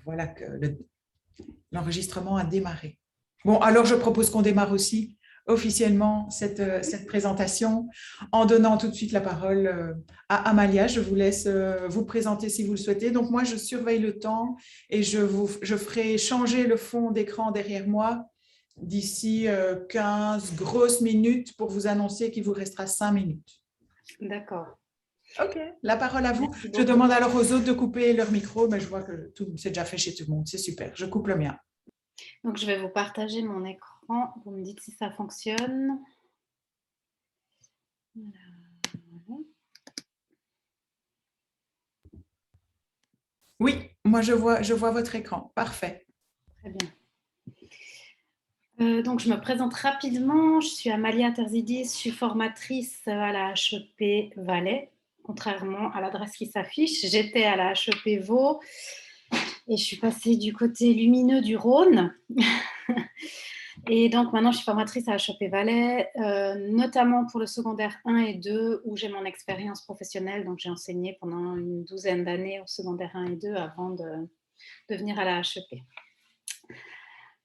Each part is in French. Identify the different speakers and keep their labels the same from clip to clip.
Speaker 1: Voilà que l'enregistrement a démarré. Bon, alors je propose qu'on démarre aussi officiellement cette présentation en donnant tout de suite la parole à Amalia. Je vous laisse vous présenter si vous le souhaitez. Donc moi, je surveille le temps et je ferai changer le fond d'écran derrière moi d'ici 15 grosses minutes pour vous annoncer qu'il vous restera 5 minutes.
Speaker 2: D'accord.
Speaker 1: OK, la parole à vous.
Speaker 2: Merci
Speaker 1: Je
Speaker 2: beaucoup.
Speaker 1: demande alors aux autres de couper leur micro, mais je vois que c'est déjà fait chez tout le monde. C'est super, je coupe le mien.
Speaker 2: Donc, je vais vous partager mon écran. Vous me dites si ça fonctionne. Voilà.
Speaker 1: Oui, moi je vois votre écran. Parfait.
Speaker 2: Très bien. Donc, je me présente rapidement. Je suis Amalia Terzidis, je suis formatrice à la HEP Valais, contrairement à l'adresse qui s'affiche. J'étais à la HEP Vaud et je suis passée du côté lumineux du Rhône. Et donc, maintenant, je suis formatrice à HEP Valais, notamment pour le secondaire 1 et 2, où j'ai mon expérience professionnelle. Donc, j'ai enseigné pendant une douzaine d'années au secondaire 1 et 2 avant de venir à la HEP.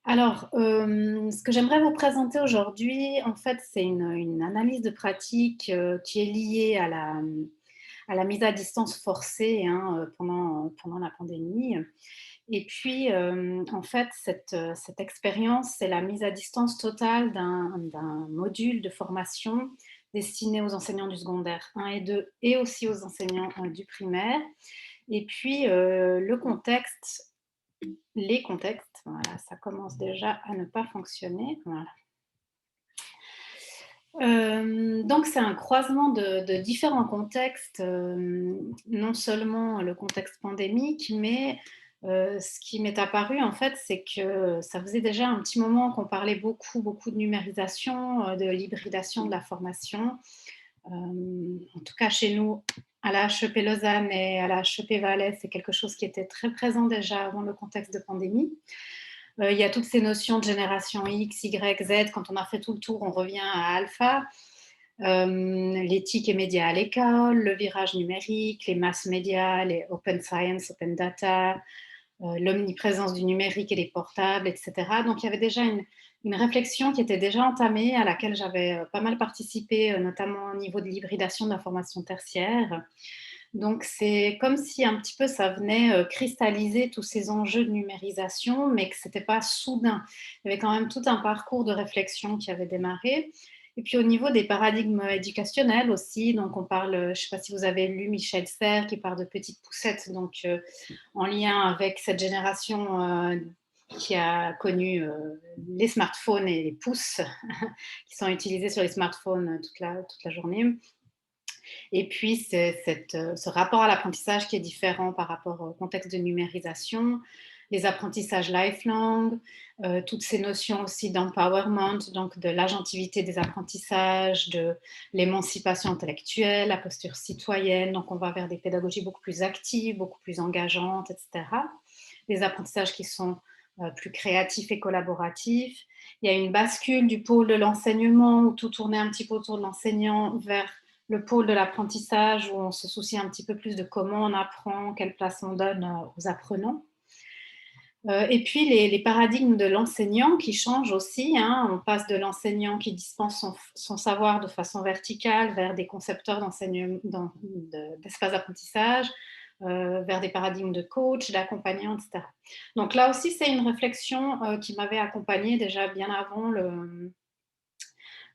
Speaker 2: Alors, ce que j'aimerais vous présenter aujourd'hui, en fait, c'est une analyse de pratique qui est liée à la mise à distance forcée pendant la pandémie. Et puis, en fait, cette expérience, c'est la mise à distance totale d'un module de formation destiné aux enseignants du secondaire 1 et 2 et aussi aux enseignants du primaire. Et puis, les contextes, voilà, ça commence déjà à ne pas fonctionner. Voilà. Donc, c'est un croisement de différents contextes, non seulement le contexte pandémique, mais ce qui m'est apparu, en fait, c'est que ça faisait déjà un petit moment qu'on parlait beaucoup de numérisation, de l'hybridation de la formation. En tout cas, chez nous, à la HEP Lausanne et à la HEP Valais, c'est quelque chose qui était très présent déjà avant le contexte de pandémie. Il y a toutes ces notions de génération X, Y, Z. Quand on a fait tout le tour, on revient à alpha. L'éthique et médias à l'école, le virage numérique, les masses médias, les open science, open data, l'omniprésence du numérique et des portables, etc. Donc, il y avait déjà une réflexion qui était déjà entamée, à laquelle j'avais pas mal participé, notamment au niveau de l'hybridation de la formation tertiaire. Donc, c'est comme si un petit peu ça venait cristalliser tous ces enjeux de numérisation, mais que ce n'était pas soudain. Il y avait quand même tout un parcours de réflexion qui avait démarré. Et puis, au niveau des paradigmes éducationnels aussi, donc on parle, je ne sais pas si vous avez lu Michel Serres qui parle de petites poussettes, donc en lien avec cette génération qui a connu les smartphones et les pouces qui sont utilisés sur les smartphones toute la journée. Et puis, ce rapport à l'apprentissage qui est différent par rapport au contexte de numérisation, les apprentissages lifelong, toutes ces notions aussi d'empowerment, donc de l'agentivité des apprentissages, de l'émancipation intellectuelle, la posture citoyenne. Donc, on va vers des pédagogies beaucoup plus actives, beaucoup plus engageantes, etc. Des apprentissages qui sont plus créatifs et collaboratifs. Il y a une bascule du pôle de l'enseignement où tout tournait un petit peu autour de l'enseignant vers le pôle de l'apprentissage où on se soucie un petit peu plus de comment on apprend, quelle place on donne aux apprenants. Et puis les paradigmes de l'enseignant qui changent aussi. On passe de l'enseignant qui dispense son savoir de façon verticale vers des concepteurs d'espace d'apprentissage, vers des paradigmes de coach, d'accompagnant, etc. Donc là aussi, c'est une réflexion qui m'avait accompagnée déjà bien avant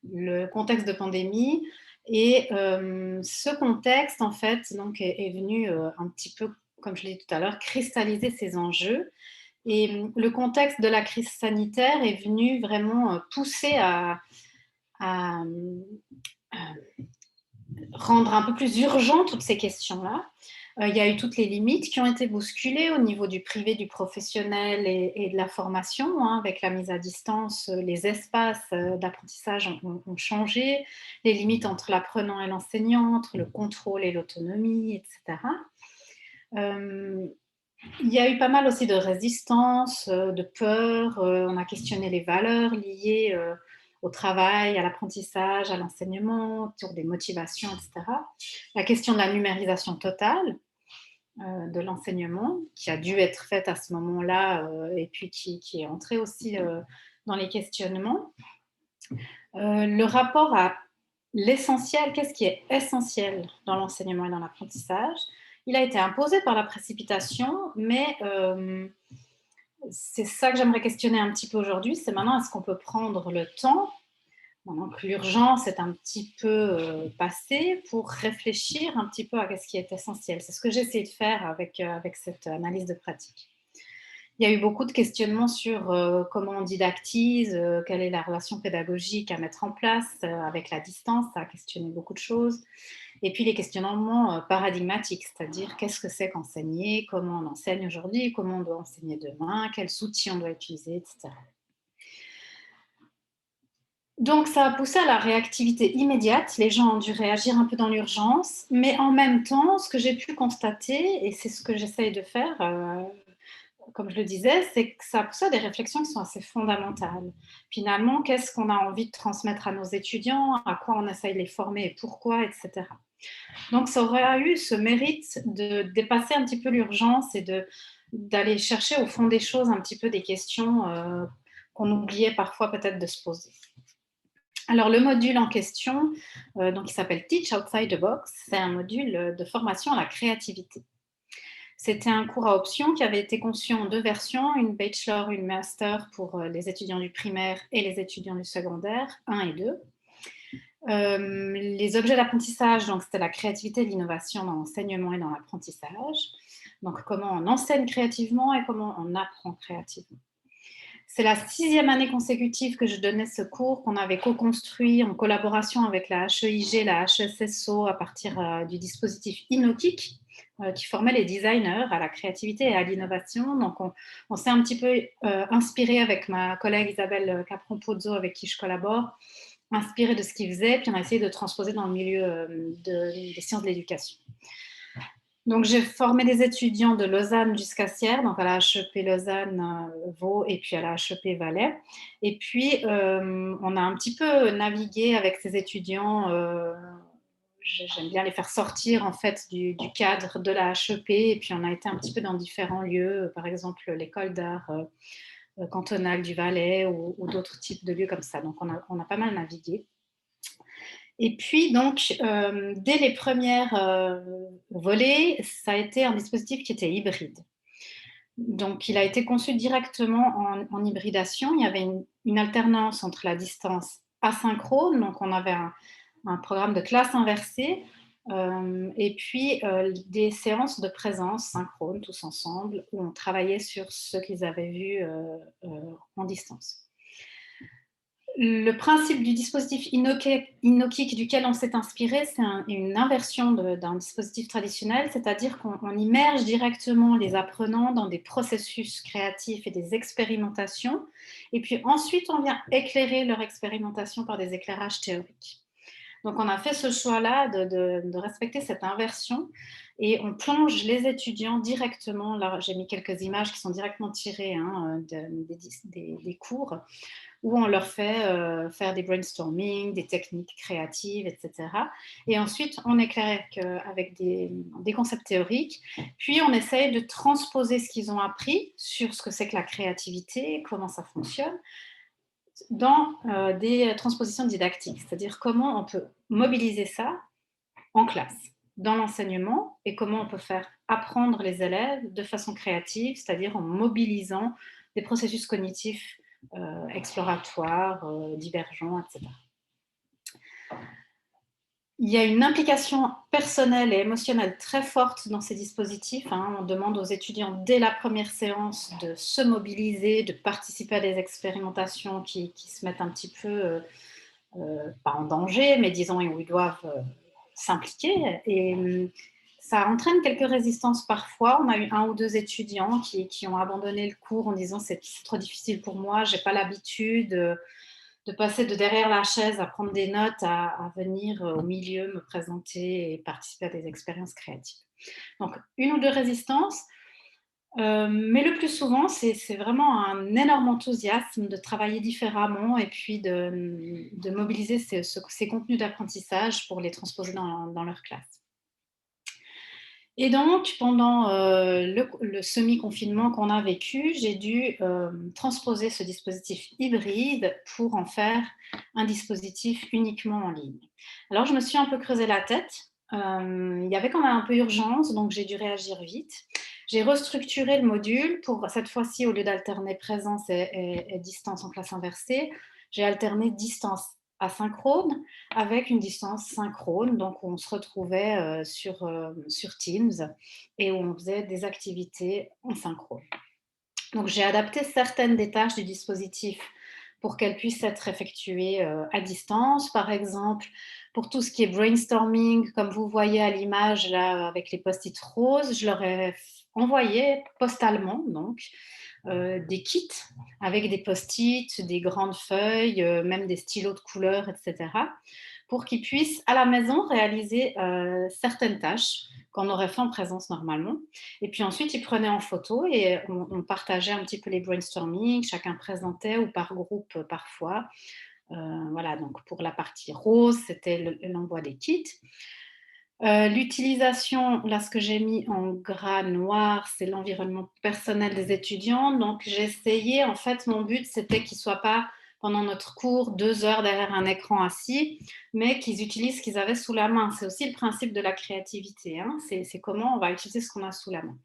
Speaker 2: le contexte de pandémie. Et ce contexte, en fait, donc, est venu un petit peu, comme je l'ai dit tout à l'heure, cristalliser ces enjeux. Et le contexte de la crise sanitaire est venu vraiment pousser à rendre un peu plus urgent toutes ces questions-là. Il y a eu toutes les limites qui ont été bousculées au niveau du privé, du professionnel et de la formation. Avec la mise à distance, les espaces d'apprentissage ont changé, les limites entre l'apprenant et l'enseignant, entre le contrôle et l'autonomie, etc. Il y a eu pas mal aussi de résistance, de peur. On a questionné les valeurs liées au travail, à l'apprentissage, à l'enseignement, autour des motivations, etc. La question de la numérisation totale. de l'enseignement, qui a dû être faite à ce moment-là, et puis qui est entrée aussi dans les questionnements. Le rapport à l'essentiel, qu'est-ce qui est essentiel dans l'enseignement et dans l'apprentissage? Il a été imposé par la précipitation, mais c'est ça que j'aimerais questionner un petit peu aujourd'hui, c'est maintenant est-ce qu'on peut prendre le temps, maintenant que l'urgence est un petit peu passée, pour réfléchir un petit peu à ce qui est essentiel. C'est ce que j'ai essayé de faire avec cette analyse de pratique. Il y a eu beaucoup de questionnements sur comment on didactise, quelle est la relation pédagogique à mettre en place avec la distance, ça a questionné beaucoup de choses. Et puis les questionnements paradigmatiques, c'est-à-dire qu'est-ce que c'est qu'enseigner, comment on enseigne aujourd'hui, comment on doit enseigner demain, quels outils on doit utiliser, etc. Donc ça a poussé à la réactivité immédiate, les gens ont dû réagir un peu dans l'urgence, mais en même temps, ce que j'ai pu constater, et c'est ce que j'essaye de faire, comme je le disais, c'est que ça pousse à des réflexions qui sont assez fondamentales. Finalement, qu'est-ce qu'on a envie de transmettre à nos étudiants, à quoi on essaye de les former et pourquoi, etc. Donc ça aurait eu ce mérite de dépasser un petit peu l'urgence et d'aller chercher au fond des choses un petit peu des questions qu'on oubliait parfois peut-être de se poser. Alors le module en question, donc il s'appelle Teach Outside the Box, c'est un module de formation à la créativité. C'était un cours à option qui avait été conçu en 2 versions, une bachelor, une master pour les étudiants du primaire et les étudiants du secondaire, 1 et 2. Les objets d'apprentissage, donc c'était la créativité et l'innovation dans l'enseignement et dans l'apprentissage. Donc comment on enseigne créativement et comment on apprend créativement. C'est la 6e année consécutive que je donnais ce cours qu'on avait co-construit en collaboration avec la HEIG, la HSSO à partir du dispositif InnoKick qui formait les designers à la créativité et à l'innovation. Donc on s'est un petit peu inspiré avec ma collègue Isabelle Capron-Pozzo avec qui je collabore, inspiré de ce qu'ils faisaient, puis on a essayé de transposer dans le milieu des sciences de l'éducation. Donc, j'ai formé des étudiants de Lausanne jusqu'à Sierre, donc à la HEP Lausanne, Vaud, et puis à la HEP Valais. Et puis, on a un petit peu navigué avec ces étudiants. J'aime bien les faire sortir en fait du cadre de la HEP. Et puis, on a été un petit peu dans différents lieux, par exemple l'école d'art cantonale du Valais ou d'autres types de lieux comme ça. Donc, on a pas mal navigué. Et puis, donc, dès les premières volées, ça a été un dispositif qui était hybride. Donc, il a été conçu directement en hybridation. Il y avait une alternance entre la distance asynchrone, donc on avait un programme de classe inversée, et puis des séances de présence synchrone, tous ensemble, où on travaillait sur ce qu'ils avaient vu en distance. Le principe du dispositif InnoKick duquel on s'est inspiré, c'est une inversion d'un dispositif traditionnel, c'est-à-dire qu'on immerge directement les apprenants dans des processus créatifs et des expérimentations, et puis ensuite on vient éclairer leur expérimentation par des éclairages théoriques. Donc on a fait ce choix-là de respecter cette inversion et on plonge les étudiants directement, là j'ai mis quelques images qui sont directement tirées des cours, où on leur fait faire des brainstorming, des techniques créatives, etc. Et ensuite, on éclaire avec des concepts théoriques, puis on essaye de transposer ce qu'ils ont appris sur ce que c'est que la créativité, comment ça fonctionne, dans des transpositions didactiques, c'est-à-dire comment on peut mobiliser ça en classe, dans l'enseignement, et comment on peut faire apprendre les élèves de façon créative, c'est-à-dire en mobilisant des processus cognitifs exploratoires, divergents, etc. Il y a une implication personnelle et émotionnelle très forte dans ces dispositifs. On demande aux étudiants dès la première séance de se mobiliser, de participer à des expérimentations qui se mettent un petit peu, pas en danger, mais disons où ils doivent s'impliquer. Et ça entraîne quelques résistances parfois. On a eu 1 ou 2 étudiants qui ont abandonné le cours en disant c'est trop difficile pour moi, j'ai pas l'habitude de passer de derrière la chaise à prendre des notes à venir au milieu me présenter et participer à des expériences créatives. Donc 1 ou 2 résistances, mais le plus souvent c'est vraiment un énorme enthousiasme de travailler différemment et puis de mobiliser ces contenus d'apprentissage pour les transposer dans leur classe. Et donc, pendant le semi-confinement qu'on a vécu, j'ai dû transposer ce dispositif hybride pour en faire un dispositif uniquement en ligne. Alors, je me suis un peu creusé la tête. Il y avait quand même un peu urgence, donc j'ai dû réagir vite. J'ai restructuré le module pour, cette fois-ci, au lieu d'alterner présence et distance en classe inversée, j'ai alterné distance asynchrone avec une distance synchrone. Donc, on se retrouvait sur Teams et où on faisait des activités en synchrone. Donc, j'ai adapté certaines des tâches du dispositif pour qu'elles puissent être effectuées à distance. Par exemple, pour tout ce qui est brainstorming, comme vous voyez à l'image là avec les post-it roses, je leur ai envoyé postalement donc des kits avec des post-it, des grandes feuilles, même des stylos de couleur, etc., pour qu'ils puissent à la maison réaliser certaines tâches qu'on aurait fait en présence normalement. Et puis ensuite, ils prenaient en photo et on partageait un petit peu les brainstorming, chacun présentait ou par groupe parfois. Voilà, donc pour la partie rose, c'était l'envoi des kits. L'utilisation, là, ce que j'ai mis en gras noir, c'est l'environnement personnel des étudiants. Donc, j'ai essayé, en fait, mon but, c'était qu'ils ne soient pas, pendant notre cours, 2 heures derrière un écran assis, mais qu'ils utilisent ce qu'ils avaient sous la main. C'est aussi le principe de la créativité, hein. C'est comment on va utiliser ce qu'on a sous la main.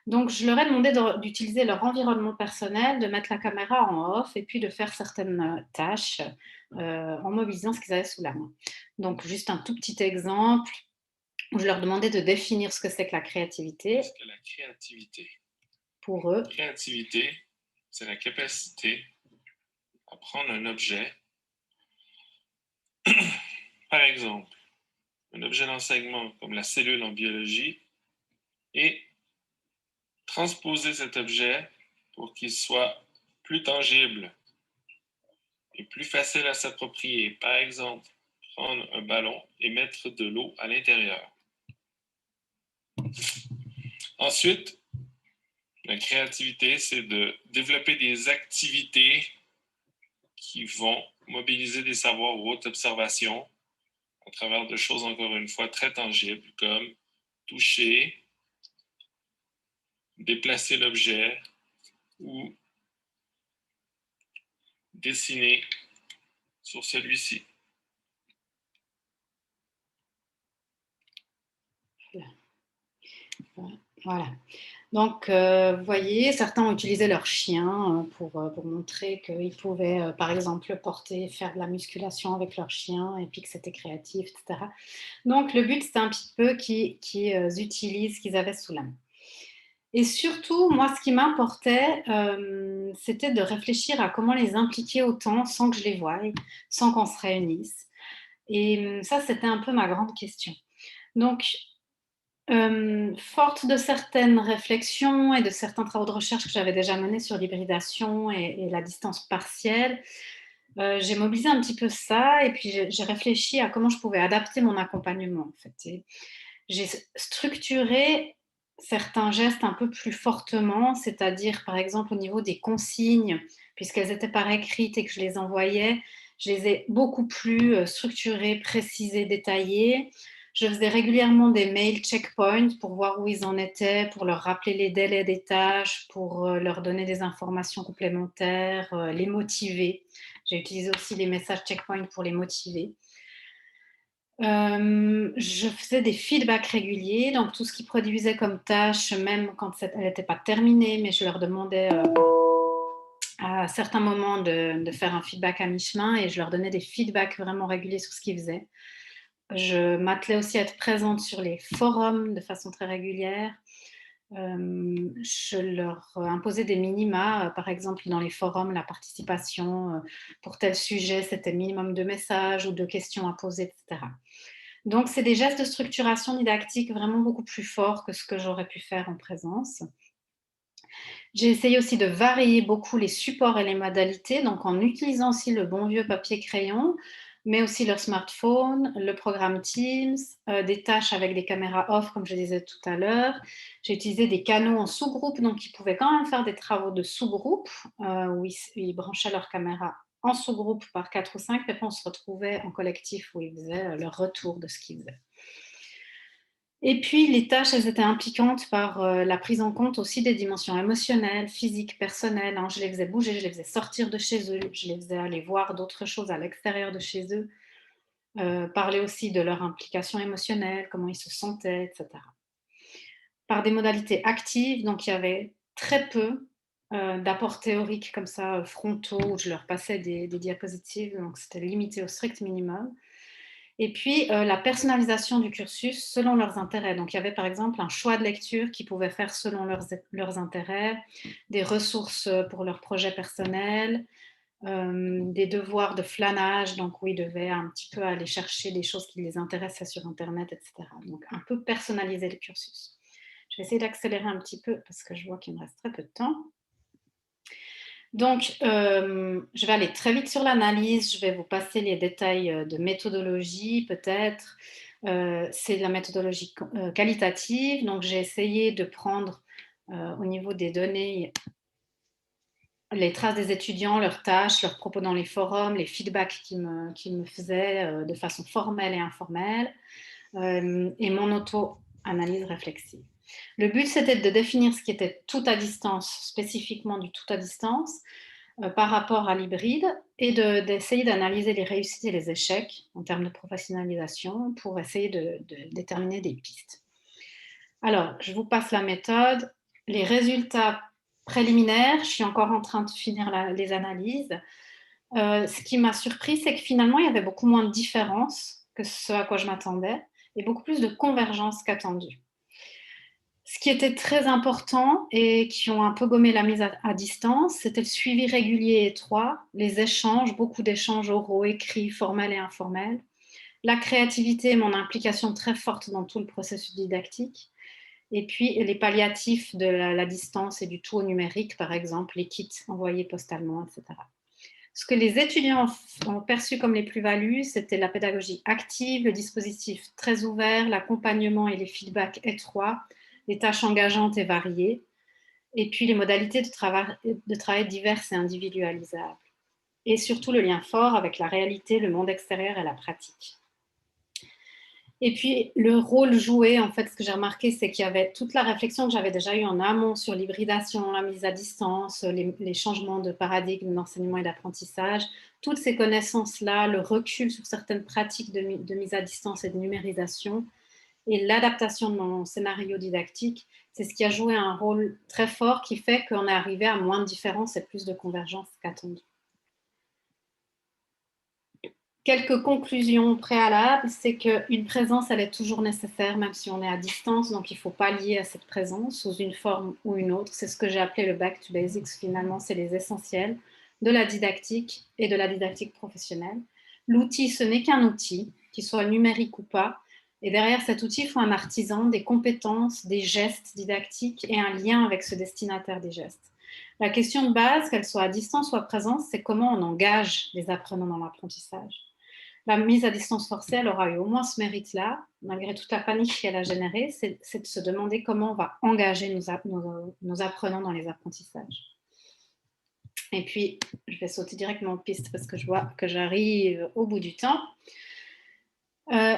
Speaker 2: Donc, je leur ai demandé d'utiliser leur environnement personnel, de mettre la caméra en off et puis de faire certaines tâches en mobilisant ce qu'ils avaient sous la main. Donc, juste un tout petit exemple où je leur demandais de définir ce que c'est que la créativité.
Speaker 3: Qu'est-ce que la créativité?
Speaker 2: Pour eux.
Speaker 3: La créativité, c'est la capacité à prendre un objet, par exemple, un objet d'enseignement comme la cellule en biologie, et transposer cet objet pour qu'il soit plus tangible et plus facile à s'approprier. Par exemple, prendre un ballon et mettre de l'eau à l'intérieur. Ensuite, la créativité, c'est de développer des activités qui vont mobiliser des savoirs ou autres observations à travers de choses, encore une fois, très tangibles, comme toucher, déplacer l'objet ou dessiner sur celui-ci.
Speaker 2: Voilà. Donc, vous voyez, certains ont utilisé leur chien pour montrer qu'ils pouvaient, par exemple, porter, faire de la musculation avec leur chien et puis que c'était créatif, etc. Donc, le but, c'était un petit peu qu'ils utilisent ce qu'ils avaient sous la main. Et surtout, moi, ce qui m'importait, c'était de réfléchir à comment les impliquer autant sans que je les voie, sans qu'on se réunisse. Et ça, c'était un peu ma grande question. Donc, forte de certaines réflexions et de certains travaux de recherche que j'avais déjà menés sur l'hybridation et la distance partielle, j'ai mobilisé un petit peu ça et puis j'ai réfléchi à comment je pouvais adapter mon accompagnement, en fait. Et j'ai structuré certains gestes un peu plus fortement, c'est-à-dire, par exemple, au niveau des consignes, puisqu'elles étaient par écrites et que je les envoyais, je les ai beaucoup plus structurées, précisées, détaillées. Je faisais régulièrement des mails checkpoints pour voir où ils en étaient, pour leur rappeler les délais des tâches, pour leur donner des informations complémentaires, les motiver. J'ai utilisé aussi les messages checkpoints pour les motiver. Je faisais des feedbacks réguliers, donc tout ce qu'ils produisaient comme tâche, même quand elle n'était pas terminée, mais je leur demandais à certains moments de faire un feedback à mi-chemin et je leur donnais des feedbacks vraiment réguliers sur ce qu'ils faisaient. Je m'attelais aussi à être présente sur les forums de façon très régulière. Je leur imposais des minima, par exemple dans les forums, la participation pour tel sujet, c'était minimum de messages ou de questions à poser, etc. Donc, c'est des gestes de structuration didactique vraiment beaucoup plus forts que ce que j'aurais pu faire en présence. J'ai essayé aussi de varier beaucoup les supports et les modalités, donc en utilisant aussi le bon vieux papier-crayon, mais aussi leur smartphone, le programme Teams, des tâches avec des caméras off, comme je disais tout à l'heure. J'ai utilisé des canaux en sous-groupe, donc ils pouvaient quand même faire des travaux de sous-groupe, où ils branchaient leur caméra en sous-groupe par 4 ou 5, et puis on se retrouvait en collectif où ils faisaient leur retour de ce qu'ils faisaient. Et puis, les tâches, elles étaient impliquantes par la prise en compte aussi des dimensions émotionnelles, physiques, personnelles. Hein. Je les faisais bouger, je les faisais sortir de chez eux, je les faisais aller voir d'autres choses à l'extérieur de chez eux, parler aussi de leur implication émotionnelle, comment ils se sentaient, etc. Par des modalités actives, donc il y avait très peu d'apports théoriques comme ça, frontaux, où je leur passais des diapositives, donc c'était limité au strict minimum. Et puis, la personnalisation du cursus selon leurs intérêts. Donc, il y avait par exemple un choix de lecture qu'ils pouvaient faire selon leurs intérêts, des ressources pour leurs projets personnels, des devoirs de flânage, donc où ils devaient un petit peu aller chercher des choses qui les intéressaient sur Internet, etc. Donc, un peu personnaliser le cursus. Je vais essayer d'accélérer un petit peu parce que je vois qu'il me reste très peu de temps. Donc, je vais aller très vite sur l'analyse. Je vais vous passer les détails de méthodologie, peut-être. C'est de la méthodologie qualitative. Donc, j'ai essayé de prendre au niveau des données les traces des étudiants, leurs tâches, leurs propos dans les forums, les feedbacks qu'ils me faisaient de façon formelle et informelle, et mon auto-analyse réflexive. Le but, c'était de définir ce qui était tout à distance, spécifiquement du tout à distance, par rapport à l'hybride, et d'essayer d'analyser les réussites et les échecs en termes de professionnalisation pour essayer de déterminer des pistes. Alors, je vous passe la méthode. Les résultats préliminaires, je suis encore en train de finir les analyses. Ce qui m'a surpris, c'est que finalement, il y avait beaucoup moins de différences que ce à quoi je m'attendais et beaucoup plus de convergence qu'attendu. Ce qui était très important et qui ont un peu gommé la mise à distance, c'était le suivi régulier et étroit, les échanges, beaucoup d'échanges oraux, écrits, formels et informels, la créativité et mon implication très forte dans tout le processus didactique, et puis les palliatifs de la distance et du tout au numérique, par exemple, les kits envoyés postalement, etc. Ce que les étudiants ont perçu comme les plus-values, c'était la pédagogie active, le dispositif très ouvert, l'accompagnement et les feedbacks étroits, les tâches engageantes et variées, et puis les modalités de travail diverses et individualisables. Et surtout le lien fort avec la réalité, le monde extérieur et la pratique. Et puis, le rôle joué, en fait, ce que j'ai remarqué, c'est qu'il y avait toute la réflexion que j'avais déjà eue en amont sur l'hybridation, la mise à distance, les changements de paradigme d'enseignement et d'apprentissage. Toutes ces connaissances-là, le recul sur certaines pratiques de mise à distance et de numérisation, et l'adaptation de mon scénario didactique, c'est ce qui a joué un rôle très fort qui fait qu'on est arrivé à moins de différences et plus de convergence qu'attendu. Quelques conclusions préalables, c'est qu'une présence, elle est toujours nécessaire, même si on est à distance, donc il ne faut pas lier à cette présence sous une forme ou une autre. C'est ce que j'ai appelé le back to basics, finalement, c'est les essentiels de la didactique et de la didactique professionnelle. L'outil, ce n'est qu'un outil, qu'il soit numérique ou pas, et derrière cet outil, il faut un artisan, des compétences, des gestes didactiques et un lien avec ce destinataire des gestes. La question de base, qu'elle soit à distance ou à présence, c'est comment on engage les apprenants dans l'apprentissage. La mise à distance forcée, elle aura eu au moins ce mérite-là, malgré toute la panique qu'elle a générée, c'est de se demander comment on va engager nos apprenants dans les apprentissages. Et puis, je vais sauter directement en piste parce que je vois que j'arrive au bout du temps.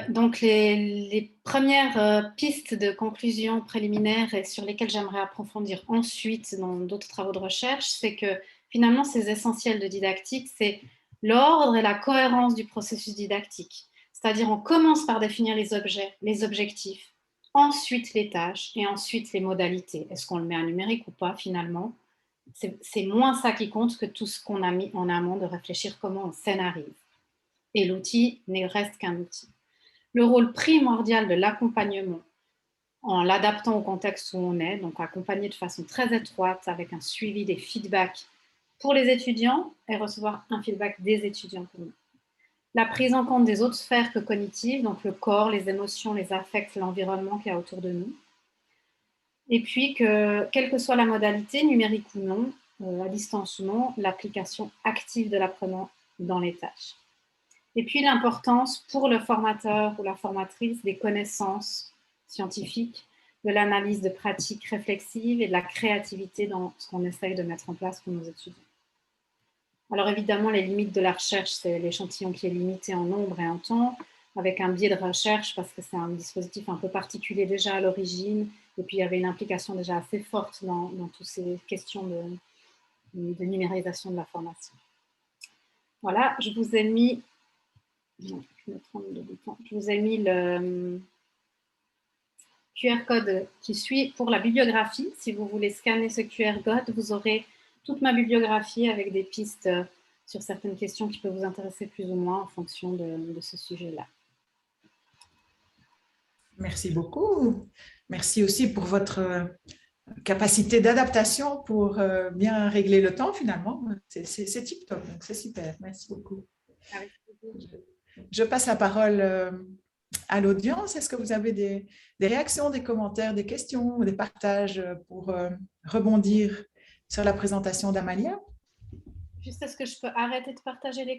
Speaker 2: Donc, les premières pistes de conclusion préliminaires et sur lesquelles j'aimerais approfondir ensuite dans d'autres travaux de recherche, c'est que finalement, ces essentiels de didactique, c'est l'ordre et la cohérence du processus didactique. C'est-à-dire, on commence par définir les objets, les objectifs, ensuite les tâches et ensuite les modalités. Est-ce qu'on le met en numérique ou pas finalement? C'est moins ça qui compte que tout ce qu'on a mis en amont de réfléchir comment on scénarise. Et l'outil ne reste qu'un outil. Le rôle primordial de l'accompagnement en l'adaptant au contexte où on est, donc accompagner de façon très étroite avec un suivi des feedbacks pour les étudiants et recevoir un feedback des étudiants pour nous. La prise en compte des autres sphères que cognitives, donc le corps, les émotions, les affects, l'environnement qu'il y a autour de nous. Et puis que, quelle que soit la modalité, numérique ou non, à distance ou non, l'application active de l'apprenant dans les tâches. Et puis l'importance pour le formateur ou la formatrice des connaissances scientifiques, de l'analyse de pratiques réflexives et de la créativité dans ce qu'on essaye de mettre en place pour nos étudiants. Alors évidemment, les limites de la recherche, c'est l'échantillon qui est limité en nombre et en temps. avec un biais de recherche parce que c'est un dispositif un peu particulier déjà à l'origine. Et puis, il y avait une implication déjà assez forte dans toutes ces questions de numérisation de l'information. Voilà, je vous ai mis... Non, je me trompe de bouton. Je vous ai mis le QR code qui suit pour la bibliographie. Si vous voulez scanner ce QR code, vous aurez toute ma bibliographie avec des pistes sur certaines questions qui peuvent vous intéresser plus ou moins en fonction de ce sujet-là.
Speaker 1: Merci beaucoup. Merci aussi pour votre capacité d'adaptation pour bien régler le temps finalement. C'est tip top, donc c'est super. Merci beaucoup. Je passe la parole à l'audience. Est-ce que vous avez des réactions, des commentaires, des questions, des partages pour rebondir sur la présentation d'Amalia?
Speaker 2: Juste, est-ce que je peux arrêter de partager l'écran ?